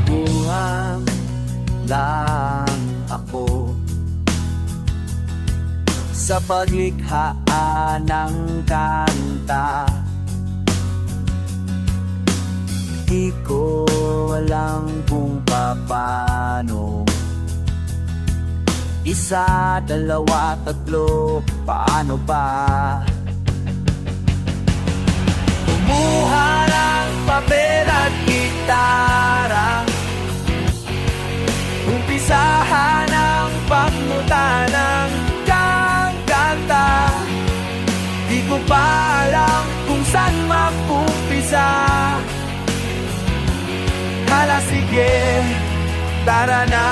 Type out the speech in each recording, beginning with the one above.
Baguhan lang ako sa paglikha ng kanta. Di ko alam kung paano. Isa, dalawa, tatlo, paano ba? Kumuha ng papel at gitara, umpisahan ang pagmuta ng kanta. Di ko pa alam kung saan mag-umpisa. Hala, sige, tara na.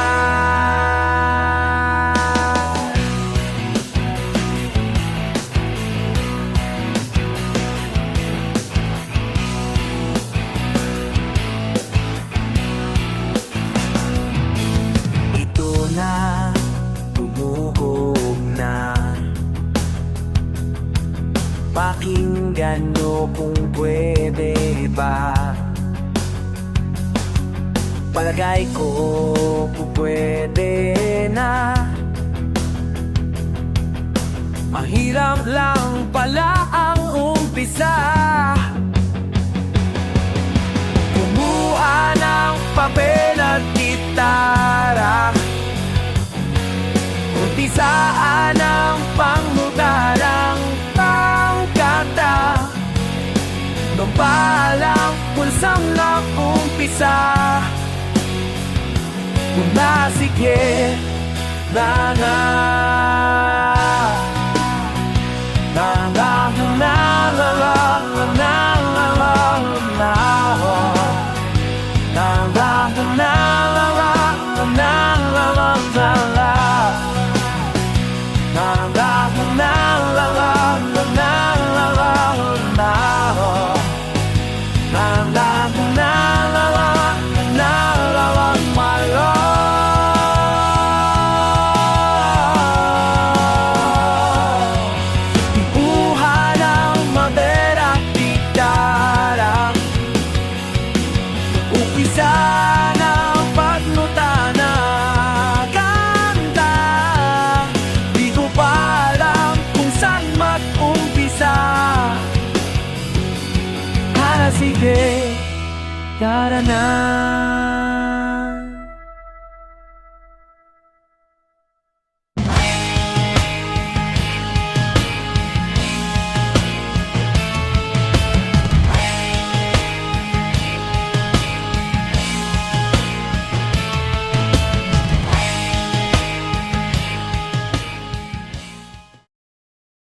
Ito na, tumuhog na. Pakinggan nyo kung pwede ba. Palagay ko pwede na. Mahirap lang pala ang umpisa. Kumuha ng papel at gitara, umpisaan ang pangmuta ng kanta. Doon pa alam kung saan nag-umpisa. Una, sige, na na na na na na na na na sige, tara na.